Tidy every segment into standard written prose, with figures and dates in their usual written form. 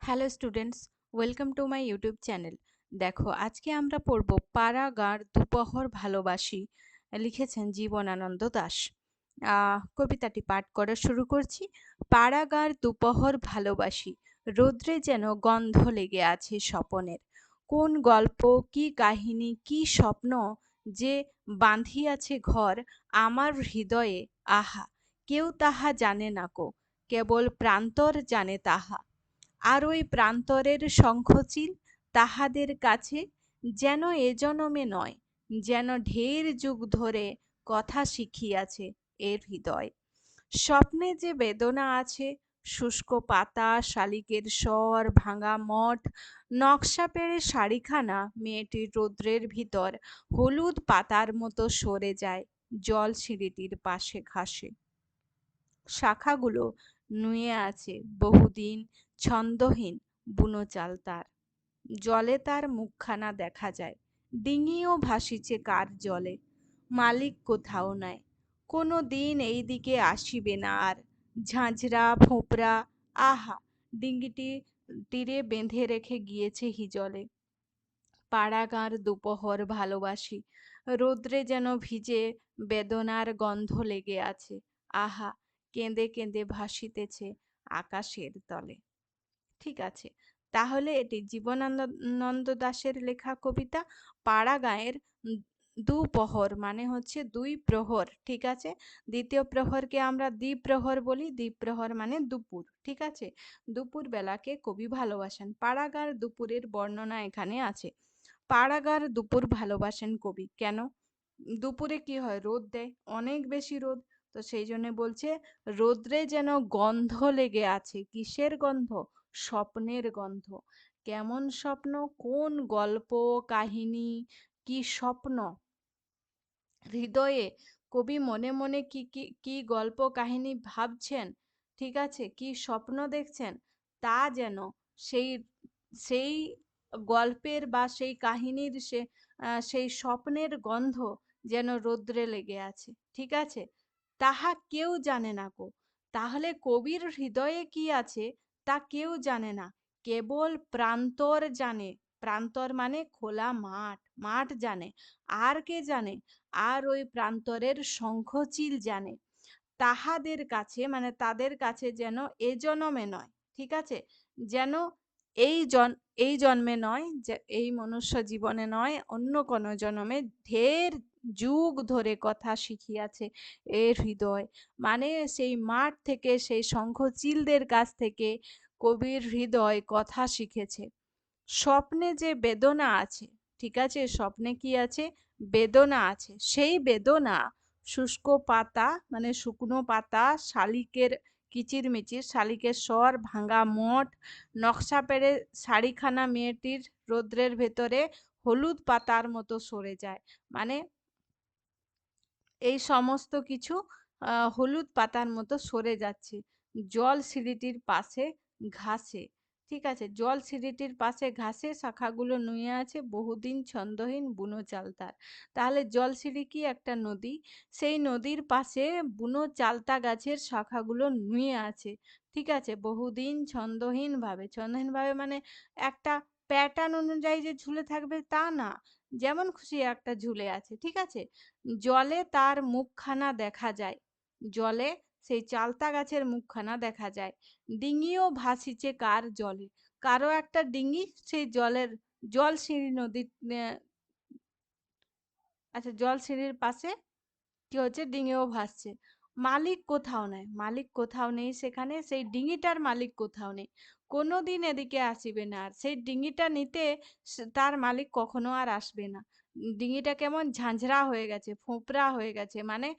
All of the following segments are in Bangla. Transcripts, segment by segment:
Hello students, welcome to my YouTube channel. দেখো, আজকে আমরা পড়ব পাড়াগাঁর দুপহর ভালোবাসি। লিখেছেন জীবনানন্দ দাশ। কবিতাটি পাঠ করা শুরু করছি। পাড়াগাঁর দুপহর ভালোবাসি, রৌদ্রে যেন গন্ধ লেগে আছে স্বপনের। কোন গল্প, কি কাহিনী, কি স্বপ্ন যে বাঁধিয়াছে ঘর আমার হৃদয়ে, আহা কেউ তাহা জানে না কো, কেবল প্রান্তর জানে তাহা। আর ওই প্রান্তরের শঙ্খচিল তাহাদের কাছে যেন এ জনমে নয়, যেন ঢের যুগ ধরে কথা শিখিয়াছে এর হৃদয়। স্বপ্নে যে বেদনা আছে, শুষ্ক পাতা, শালিকের স্বর, ভাঙা মঠ, নকশা পেড়ে শাড়িখানা মেয়েটির রৌদ্রের ভিতর হলুদ পাতার মতো সরে যায় জল সিঁড়িটির পাশে ঘাসে। শাখাগুলো নুয়ে আছে বহুদিন, ছন্দহীন বুনো চাল তার। জলে তার মুখখানা দেখা যায়, ডিঙিও ভাসিছে কার জলে। মালিক কোথাও নাই, কোনো দিন এই দিকে আসিবে না আর। ঝাঁঝরা ফোঁপরা, আহা ডিঙ্গিটি তীরে বেঁধে রেখে গিয়েছে হিজলে। পাড়াগাঁর দুপহর ভালোবাসি, রৌদ্রে যেন ভিজে বেদনার গন্ধ লেগে আছে, আহা কেঁদে কেঁদে ভাসিতেছে আকাশের তলে। ঠিক আছে, তাহলে এটি জীবনানন্দ দাশের লেখা কবিতা পাড়াগাঁয়ের দুপহর মানে হচ্ছে দুই প্রহর। ঠিক আছে, দ্বিতীয় প্রহরকে আমরা দ্বিপ্রহর বলি, দ্বিপ্রহর মানে দুপুর। ঠিক আছে, দুপুর বেলাকে কবি ভালোবাসেন। পাড়াগাঁর দুপুরের বর্ণনা এখানে আছে। পাড়াগাঁর দুপুর ভালোবাসেন কবি কেন? দুপুরে কি হয়, রোদ দেয়, অনেক বেশি রোদ। তো সেই জন্য বলছে রোদ্রে যেন গন্ধ লেগে আছে। কিসের গন্ধ? স্বপ্নের গন্ধ। কেমন স্বপ্ন? কোন গল্প, কাহিনী, কি স্বপ্ন হৃদয়ে কবি মনে মনে কি কি কি গল্প কাহিনী ভাবছেন, ঠিক আছে, কি স্বপ্ন দেখছেন, তা যেন সেই সেই গল্পের বা সেই কাহিনীর সেই স্বপ্নের গন্ধ যেন রৌদ্রে লেগে আছে। ঠিক আছে, তাহা কেউ জানে না কো। তাহলে কবির হৃদয়ে কি আছে তা কেউ জানে না, কেবল প্রান্তর জানে। প্রান্তর মানে খোলা মাঠ, মাঠ জানে। আর কে জানে? আর ওই প্রান্তরের শঙ্খচিল জানে। তাহাদের কাছে মানে তাদের কাছে যেন এ জনমে নয়, ঠিক আছে, যেন এই জন এই জন্মে নয়, যে এই মনুষ্য জীবনে নয়, অন্য কোনো জন্মে ঢের যুগ ধরে কথা শিখিয়াছে এর হৃদয়। মানে সেই মাঠ থেকে, সেই শঙ্খচিলদের কাছ থেকে কবির হৃদয় কথা শিখেছে। স্বপ্নে যে বেদনা আছে, ঠিক আছে, স্বপ্নে কি আছে? বেদনা আছে। সেই বেদনা শুষ্ক পাতা মানে শুকনো পাতা, শালিকের কিচিরমিচির, শালিকের স্বর, ভাঙা মঠ, নকশা পেড়ে শাড়িখানা মেয়েটির রৌদ্রের ভেতরে হলুদ পাতার মতো সরে যায়। মানে এই সমস্ত কিছু হলুদ পাতার মতো সরে যাচ্ছে জল সিঁড়িটির পাশে ঘাসে। ঠিক আছে, জল সিঁড়িটির পাশে ঘাসে শাখাগুলো নুয়ে আছে বহুদিন ছন্দহীন বুনো চালতার। তাহলে জল সিঁড়ি কি? একটা নদী। সেই নদীর পাশে বুনো চালতা গাছের শাখাগুলো নুয়ে আছে। ঠিক আছে, বহুদিন ছন্দহীন ভাবে, ছন্দহীন ভাবে মানে একটা প্যাটার্ন অনুযায়ী যে ঝুলে থাকবে তা না, যেমন খুশি একটা ঝুলে আছে। ঠিক আছে, জলে তার মুখখানা দেখা যায়, জলে সেই চালতা গাছের মুখখানা দেখা যায়। ডিঙিও ভাসিছে কার জলে, কারো একটা ডিঙি সেই জলের জল সিঁড়ি নদীর আচ্ছা জল সিঁড়ির পাশে কি হচ্ছে, ডিঙিও ভাসছে। মালিক কোথাও নাই, মালিক কোথাও নেই সেখানে, সেই ডিঙিটার মালিক কোথাও নেই, কোনোদিন এদিকে আসিবে না আর। সেই ডিঙিটা নিতে তার মালিক কখনো আর আসবে না। ডিঙিটা কেমন ঝাঁঝরা হয়ে গেছে, ফোঁপরা হয়ে গেছে, মানে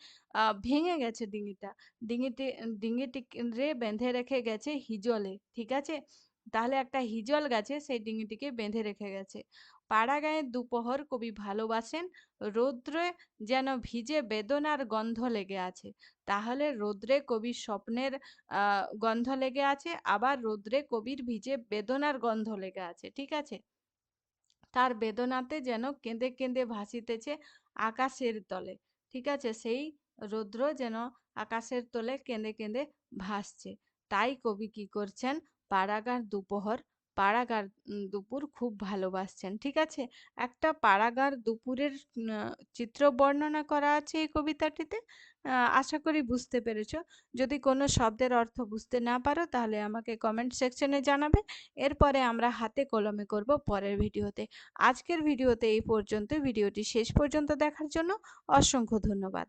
ভেঙে গেছে ডিঙিটা। ডিঙিটি ডিঙিটি রে বেঁধে রেখে গেছে হিজলে। ঠিক আছে, তাহলে একটা হিজল গাছে সেই ডিঙিটিকে বেঁধে রেখে গেছে। পাড়াগাঁয়ের দুপহর কবি ভালোবাসেন, রৌদ্রে যেন ভিজে বেদনার গন্ধ লেগে আছে। তাহলে রৌদ্রে কবির স্বপ্নের গন্ধ লেগে আছে, আবার রৌদ্রে কবির ভিজে বেদনার গন্ধ লেগে আছে। ঠিক আছে, তার বেদনাতে যেন কেঁদে কেঁদে ভাসিতেছে আকাশের তলে। ঠিক আছে, সেই রৌদ্র যেন আকাশের তলে কেঁদে কেঁদে ভাসছে। তাই কবি কি করছেন? পাড়াগার দুপহর, পাড়াগার দুপুর খুব ভালোবাসছেন। ঠিক আছে? একটা পাড়াগার দুপুরের চিত্র বর্ণনা করা আছে এই কবিতাটিতে। আশা করি বুঝতে পেরেছ। যদি কোনো শব্দের অর্থ বুঝতে না পারো তাহলে আমাকে কমেন্ট সেকশনে জানাবে। এরপরে আমরা হাতে কলমে করব পরের ভিডিওতে। আজকের ভিডিওতে এই পর্যন্তই। ভিডিওটি শেষ পর্যন্ত দেখার জন্য অসংখ্য ধন্যবাদ।